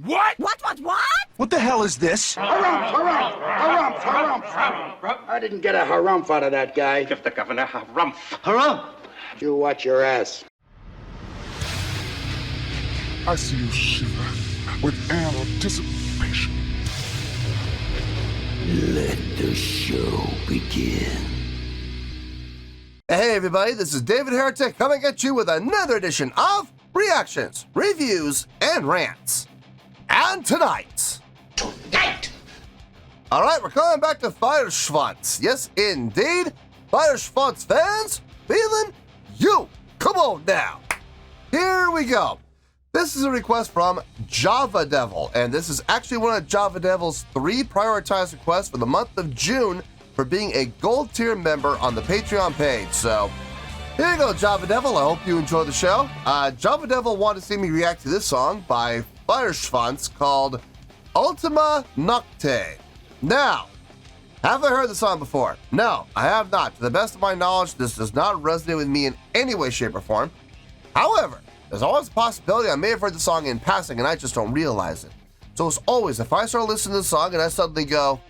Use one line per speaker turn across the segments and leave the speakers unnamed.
What?
What?
What the hell is this?
Harumph. I didn't get a harumph out of that guy.
Give the governor harumph.
Harumph!
You watch your ass.
I see you shiver with anticipation.
Let the show begin.
Hey everybody, this is David Heretic coming at you with another edition of Reactions, Reviews, and Rants. And tonight... Alright, we're coming back to FEUERSCHWANZ. Yes, indeed. FEUERSCHWANZ Fans Feeling You. Come on now. Here we go. This is a request from Java Devil, and this is actually one of Java Devil's 3 prioritized requests for the month of June for being a gold tier member on the Patreon page. So here you go, Java Devil. I hope you enjoy the show. Java Devil wanted to see me react to this song by FEUERSCHWANZ called Ultima Nocte. Now, have I heard the song before? No, I have not. To the best of my knowledge, this does not resonate with me in any way, shape, or form. However, there's always a possibility I may have heard the song in passing and I just don't realize it. So as always, if I start listening to the song and I suddenly go,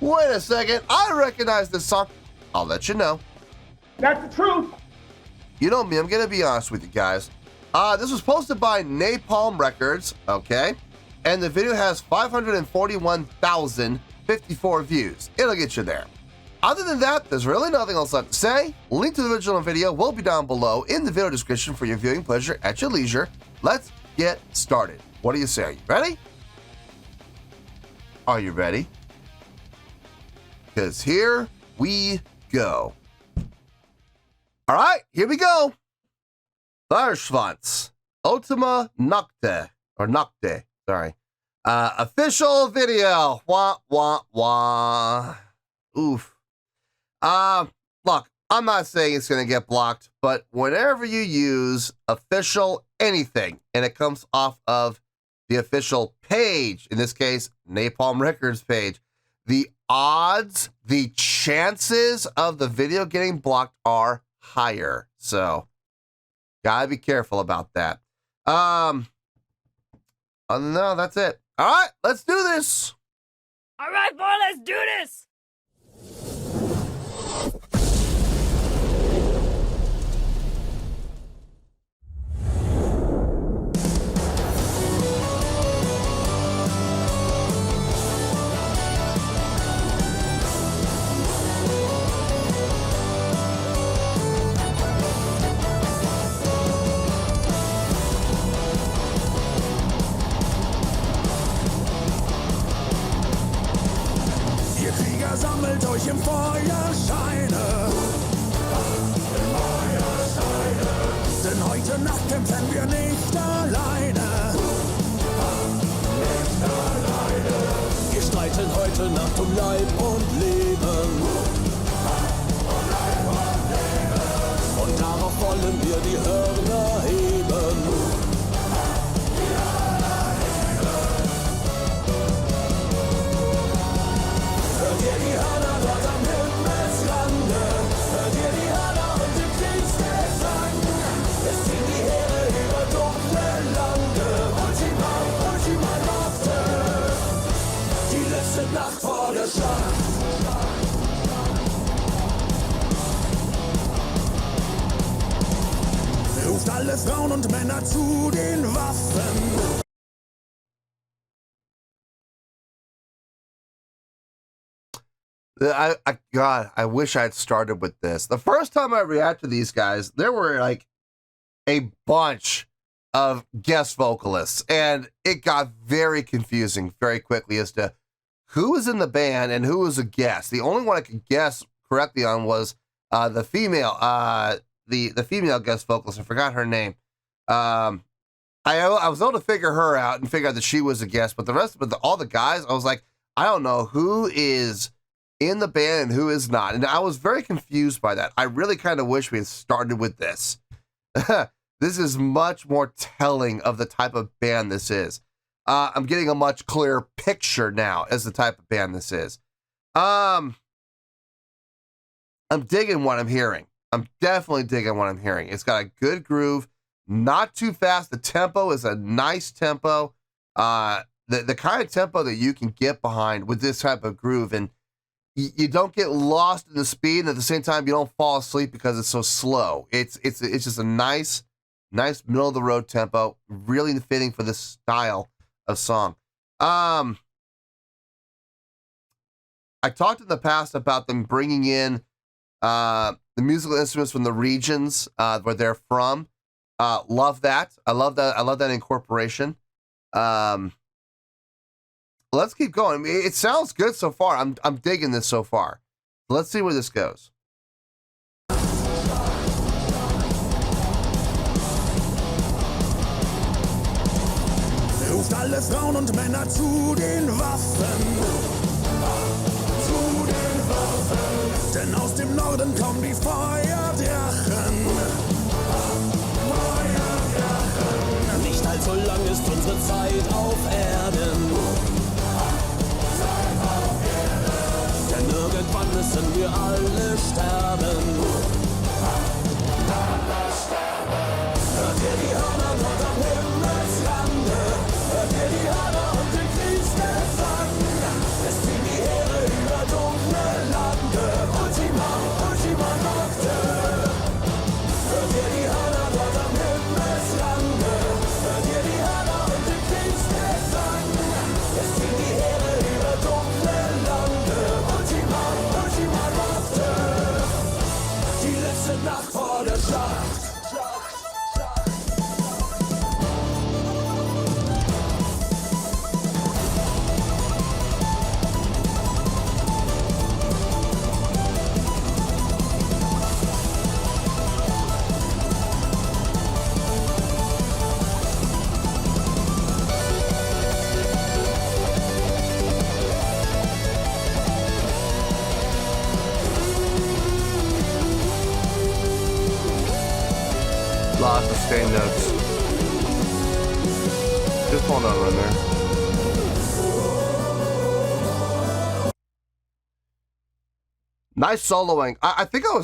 wait a second, I recognize this song, I'll let you know.
That's the truth.
You know me, I'm gonna be honest with you guys. This was posted by Napalm Records, okay? And the video has 541,054 views. It'll get you there. Other than that, there's really nothing else left to say. Link to the original video will be down below in the video description for your viewing pleasure at your leisure. Let's get started. What do you say? Are you ready? Are you ready? Because here we go. All right, here we go. FEUERSCHWANZ Ultima Nocte, or Nocte, sorry. Official video. Wah, wah, wah. Oof. Look, I'm not saying it's going to get blocked, but whenever you use official anything and it comes off of the official page, in this case, Napalm Records page, the odds, the chances of the video getting blocked are higher. So, gotta be careful about that. No, that's it. All right, let's do this.
All right, boy, let's do this.
Sammelt euch im Feuerscheine. Denn heute Nacht kämpfen wir nicht alleine. Wir streiten heute Nacht um Leib und Leben. Und darauf wollen wir die Hörner heben. Hört ihr die Hörner dort am Himmelsrande? Hört ihr die Hörner und den Kriegsgesang? Es ziehen die Heere über dunkle Lande. Ultima Nocte, die letzte Nacht vor der Schlacht. Ruft alle Frauen und Männer zu den Waffen.
God, I wish I'd started with this. The first time I reacted to these guys, there were like a bunch of guest vocalists, and it got very confusing very quickly as to who was in the band and who was a guest. The only one I could guess correctly on was the female, the female guest vocalist. I forgot her name. I was able to figure her out and figure out that she was a guest, but the rest of all the guys, I was like, I don't know who is in the band and who is not. And I was very confused by that. I really kind of wish we had started with this. This is much more telling of the type of band this is. I'm getting a much clearer picture now as the type of band this is. I'm digging what I'm hearing. I'm definitely digging what I'm hearing. It's got a good groove. not too fast. The tempo is a nice tempo. The kind of tempo that you can get behind with this type of groove, and you don't get lost in the speed, and at the same time you don't fall asleep because it's so slow. It's just a nice middle of the road tempo, really fitting for this style of song. I talked in the past about them bringing in the musical instruments from the regions where they're from. Love that. I love that incorporation. Let's keep going. I mean, it sounds good so far. I'm digging this so far. Let's see where this goes.
Ruft alle Frauen und Männer zu den Waffen. Zu den Waffen. Denn aus dem Norden kommen die Feuerdrachen. Feuerdrachen. Nicht allzu lang ist unsere Zeit auf Erden. Denn irgendwann müssen wir alle sterben. Hört ihr die Hörner dort am Himmelslande? Hört ihr die Hörner und den Kriegsgesang? Es ziehen die Heere über dunkle Lande. Ultima Nocte. Hört ihr die Hörner dort am Himmelslande? Hört ihr die Hörner und den Kriegsgesang? Es ziehen die Heere über dunkle Lande. Ultima Nocte. Die letzte Nacht vor der Schlacht.
Lots of sustained notes. Just hold on right there. Nice soloing. I think I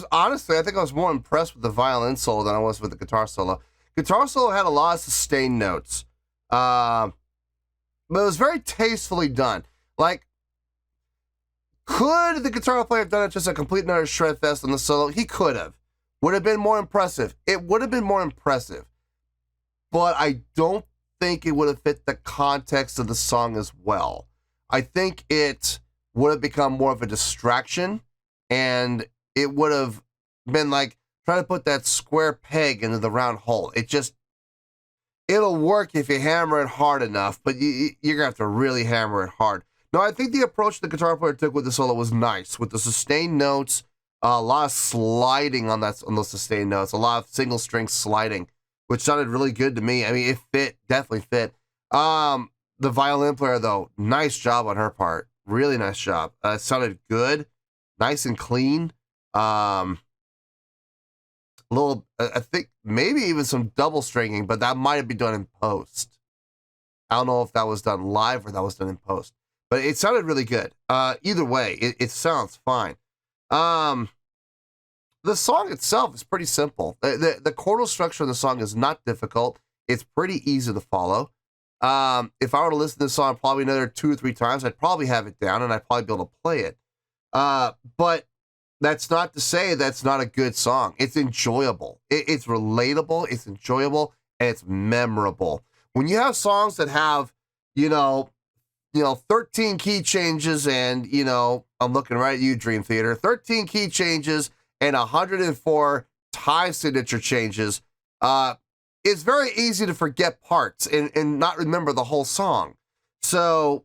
was more impressed with the violin solo than I was with the guitar solo. Guitar solo had a lot of sustained notes. But it was very tastefully done. Like, could the guitar player have done it just a complete another shred fest on the solo? He could have. Would have been more impressive. It would have been more impressive. But I don't think it would have fit the context of the song as well. I think it would have become more of a distraction, and it would have been like trying to put that square peg into the round hole. It'll work if you hammer it hard enough, but you're going to have to really hammer it hard. No, I think the approach the guitar player took with the solo was nice, with the sustained notes, a lot of sliding on those sustained notes, a lot of single string sliding, which sounded really good to me. I mean, it fit, definitely fit. The violin player, though, nice job on her part. Really nice job. It sounded good, nice and clean. I think maybe even some double stringing, but that might have been done in post. I don't know if that was done live or that was done in post, but it sounded really good. Either way, it sounds fine. The song itself is pretty simple. The chordal structure of the song is not difficult. It's pretty easy to follow. If I were to listen to this song probably another 2 or 3 times, I'd probably have it down and I'd probably be able to play it. But that's not to say that's not a good song. It's enjoyable. It's relatable. It's enjoyable, and it's memorable. When you have songs that have, 13 key changes and, I'm looking right at you, Dream Theater, 13 key changes and 104 time signature changes, it's very easy to forget parts and not remember the whole song. So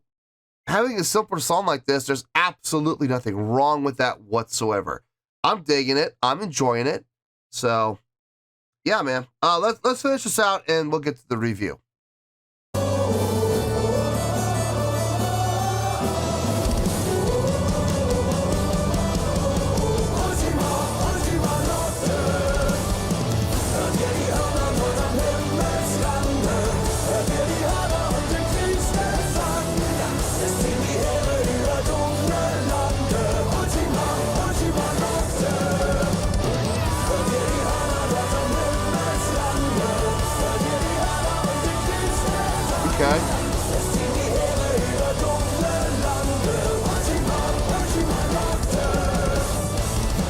having a simpler song like this, there's absolutely nothing wrong with that whatsoever. I'm digging it. I'm enjoying it. So, yeah, man. Let's finish this out and we'll get to the review. Okay.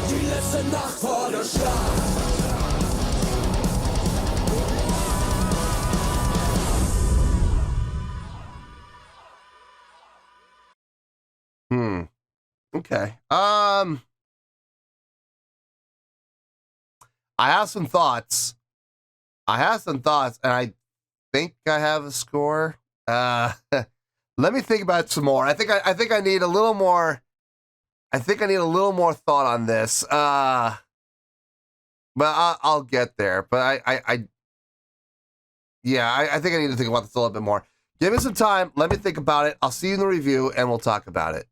Die letzte Nacht vor der Schlacht.
Okay. I have some thoughts. And I think I have a score. Let me think about it some more. I think I need a little more. I think I need a little more thought on this. But I'll get there. But I think I need to think about this a little bit more. Give me some time. Let me think about it. I'll see you in the review, and we'll talk about it.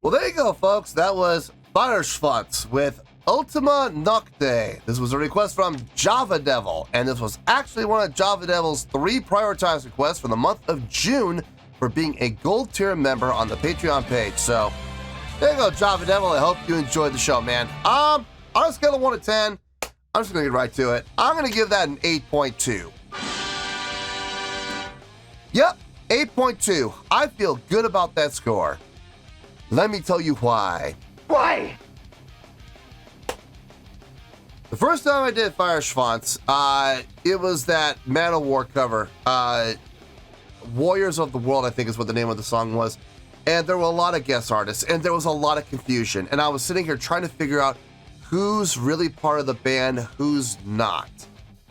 Well, there you go, folks. That was FEUERSCHWANZ with Ultima Nocte. This was a request from Java Devil, and this was actually one of Java Devil's 3 prioritized requests for the month of June for being a gold tier member on the Patreon page. So there you go, Java Devil. I hope you enjoyed the show, man. On a scale of 1 to 10, I'm just gonna get right to it. I'm gonna give that an 8.2. Yep, 8.2. I feel good about that score. Let me tell you why.
Why?
The first time I did FEUERSCHWANZ, it was that Man of War cover. Warriors of the World, I think is what the name of the song was. And there were a lot of guest artists, and there was a lot of confusion. And I was sitting here trying to figure out who's really part of the band, who's not.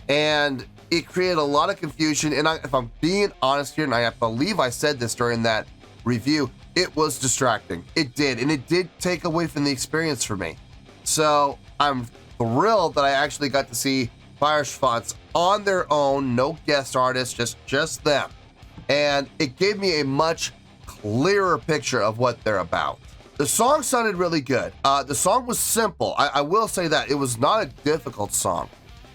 And it created a lot of confusion. And if I'm being honest here, and I believe I said this during that review, it was distracting. It did, and it did take away from the experience for me. So I'm thrilled that I actually got to see FEUERSCHWANZ on their own, no guest artists, just them. And it gave me a much clearer picture of what they're about. The song sounded really good. The song was simple. I will say that. It was not a difficult song.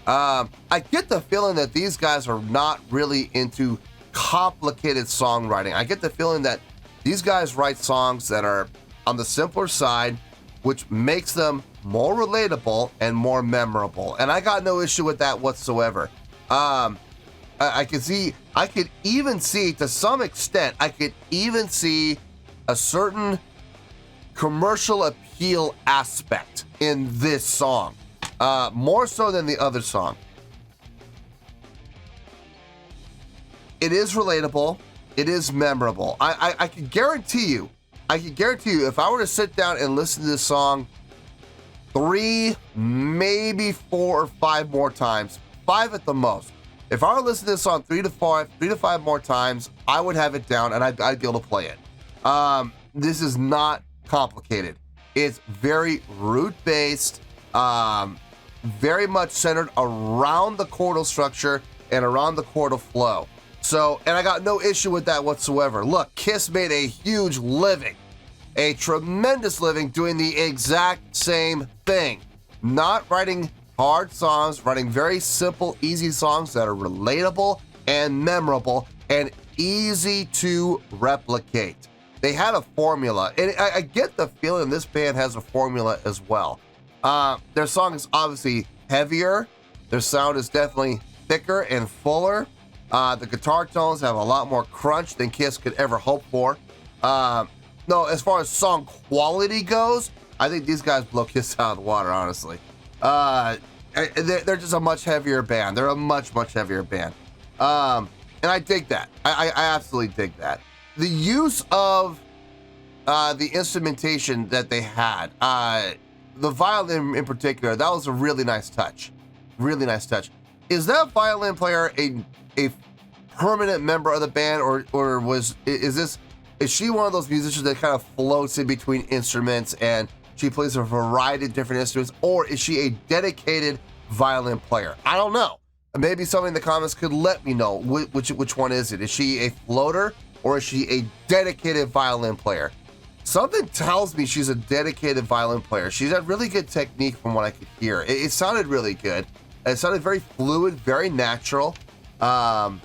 I get the feeling that these guys are not really into complicated songwriting. I get the feeling that these guys write songs that are on the simpler side, which makes them more relatable and more memorable. And I got no issue with that whatsoever. I could even see, to some extent, I could even see a certain commercial appeal aspect in this song, more so than the other song. It is relatable. It is memorable. I can guarantee you, if I were to sit down and listen to this song 3, maybe 4 or 5 more times, 5 at the most. If I were to listen to this song 3 to 5 more times, I would have it down and I'd be able to play it. This is not complicated. It's very root-based, very much centered around the chordal structure and around the chordal flow. So, and I got no issue with that whatsoever. Look, Kiss made a huge living, a tremendous living doing the exact same thing. Not writing hard songs, writing very simple, easy songs that are relatable and memorable and easy to replicate. They had a formula, and I get the feeling this band has a formula as well. Their song is obviously heavier. Their sound is definitely thicker and fuller. The guitar tones have a lot more crunch than Kiss could ever hope for. No, as far as song quality goes, I think these guys blow Kiss out of the water, honestly. They're just a much heavier band. They're a much heavier band. And I dig that. I absolutely dig that. The use of the instrumentation that they had, the violin in particular, that was a really nice touch. Really nice touch. Is that violin player a permanent member of the band, or is she one of those musicians that kind of floats in between instruments and she plays a variety of different instruments, or is she a dedicated violin player? I don't know. Maybe somebody in the comments could let me know which one is it. Is she a floater or is she a dedicated violin player? Something tells me she's a dedicated violin player. She's had really good technique from what I could hear. It sounded really good. It sounded very fluid, very natural. And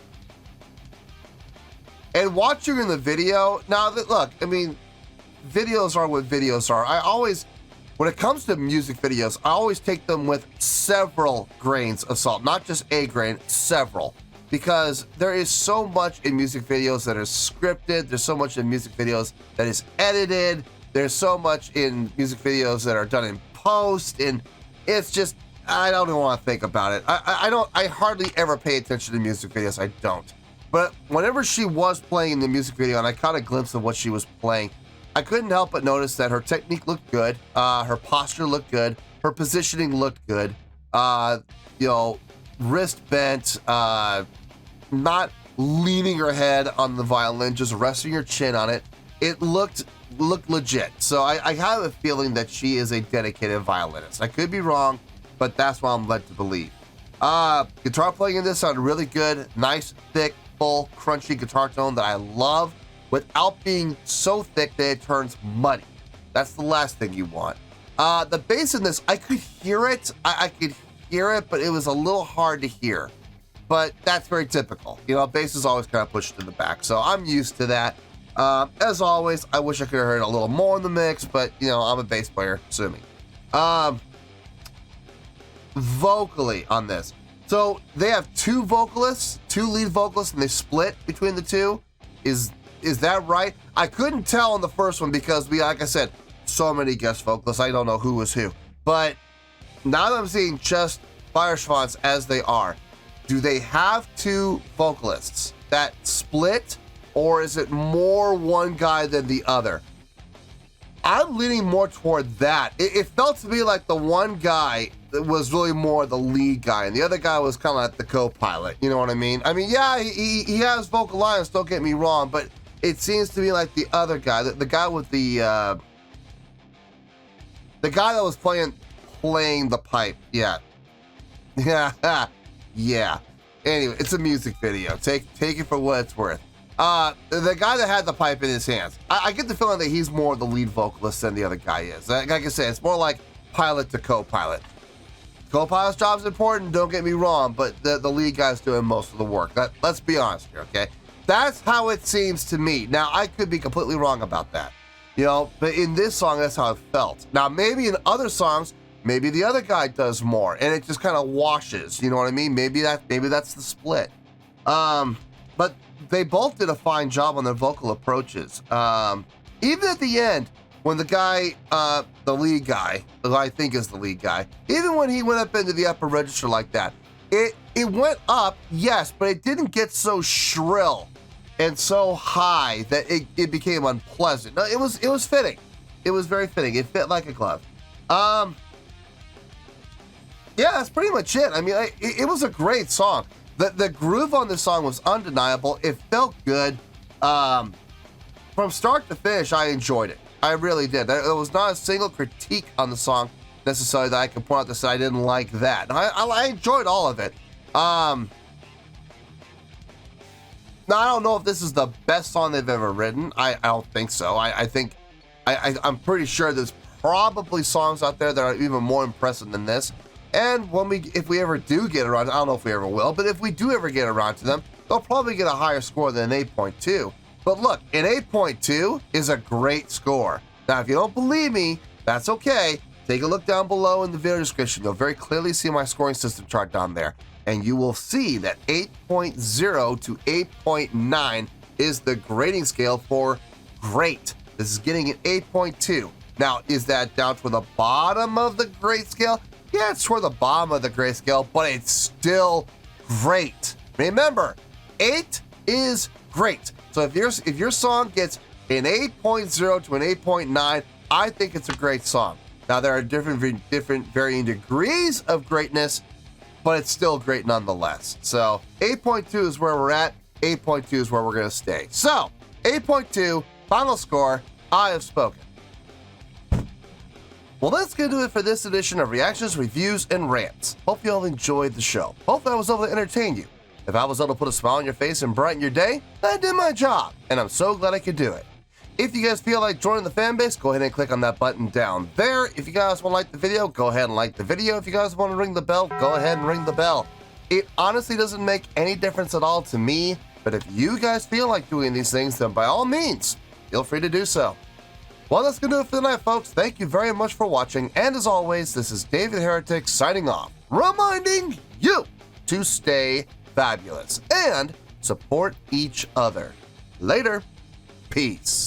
watching in the video, now that, look, I mean, videos are what videos are. When it comes to music videos, I always take them with several grains of salt, not just a grain, several. because there is so much in music videos that are scripted. There's so much in music videos that is edited. There's so much in music videos that are done in post, and it's just, I don't even want to think about it. I hardly ever pay attention to music videos. I don't. But whenever she was playing in the music video and I caught a glimpse of what she was playing, I couldn't help but notice that her technique looked good, her posture looked good, her positioning looked good, you know, wrist bent, not leaning her head on the violin, just resting her chin on it. It looked legit. So I have a feeling that she is a dedicated violinist. I could be wrong, but that's what I'm led to believe. Guitar playing in this sounded really good. Nice, thick, full, crunchy guitar tone that I love, without being so thick that it turns muddy. That's the last thing you want. The bass in this, I could hear it. I could hear it, but it was a little hard to hear. But that's very typical. You know, bass is always kind of pushed to the back, so I'm used to that. As always, I wish I could have heard a little more in the mix, but, you know, I'm a bass player, sue me. Vocally on this. So they have two vocalists, two lead vocalists, and they split between the two. Is that right? I couldn't tell on the first one because like I said, so many guest vocalists. I don't know who was who. But now that I'm seeing just FEUERSCHWANZ as they are, do they have two vocalists that split, or is it more one guy than the other? I'm leaning more toward that. It felt to me like the one guy was really more the lead guy, and the other guy was kind of like the co-pilot. You know what I mean? I mean, yeah, he has vocal lines, don't get me wrong, but it seems to me like the other guy, the guy with the guy that was playing the pipe. Yeah. Yeah. Anyway, it's a music video. Take it for what it's worth. The guy that had the pipe in his hands, I get the feeling that he's more the lead vocalist than the other guy is. Like I said, it's more like pilot to co-pilot. Co-pilot's job is important, don't get me wrong, but the lead guy's doing most of the work. Let's be honest here, okay? That's how it seems to me. Now, I could be completely wrong about that, you know, but in this song, that's how it felt. Now, maybe in other songs, maybe the other guy does more, and it just kind of washes, you know what I mean? Maybe that's the split. But they both did a fine job on their vocal approaches. Even at the end, when the guy, the lead guy, who I think is the lead guy, even when he went up into the upper register like that, it went up, yes, but it didn't get so shrill and so high that it became unpleasant. No, it was fitting. It was very fitting. It fit like a glove. Yeah, that's pretty much it. I mean, it was a great song. The groove on this song was undeniable. It felt good. From start to finish, I enjoyed it. I really did. There was not a single critique on the song necessarily that I could point out to say I didn't like that. I enjoyed all of it. Now, I don't know if this is the best song they've ever written. I don't think so. I'm pretty sure there's probably songs out there that are even more impressive than this. And if we ever do get around, I don't know if we ever will, but if we do ever get around to them, they'll probably get a higher score than an 8.2. But look, an 8.2 is a great score. Now, if you don't believe me, that's okay. Take a look down below in the video description. You'll very clearly see my scoring system chart down there. And you will see that 8.0 to 8.9 is the grading scale for great. This is getting an 8.2. Now, is that down toward the bottom of the grade scale? Yeah, it's toward the bottom of the grade scale, but it's still great. Remember, 8 is great. So if your song gets an 8.0 to an 8.9, I think it's a great song. Now, there are different varying degrees of greatness, but it's still great nonetheless. So 8.2 is where we're at. 8.2 is where we're going to stay. So 8.2, final score, I have spoken. Well, that's going to do it for this edition of Reactions, Reviews, and Rants. Hope you all enjoyed the show. Hope I was able to entertain you. If I was able to put a smile on your face and brighten your day, I did my job, and I'm so glad I could do it. If you guys feel like joining the fan base, go ahead and click on that button down there. If you guys want to like the video, go ahead and like the video. If you guys want to ring the bell, go ahead and ring the bell. It honestly doesn't make any difference at all to me, but if you guys feel like doing these things, then by all means, feel free to do so. Well, that's going to do it for the night, folks. Thank you very much for watching, and as always, this is David Heretic signing off, reminding you to stay fabulous and support each other. Later. Peace.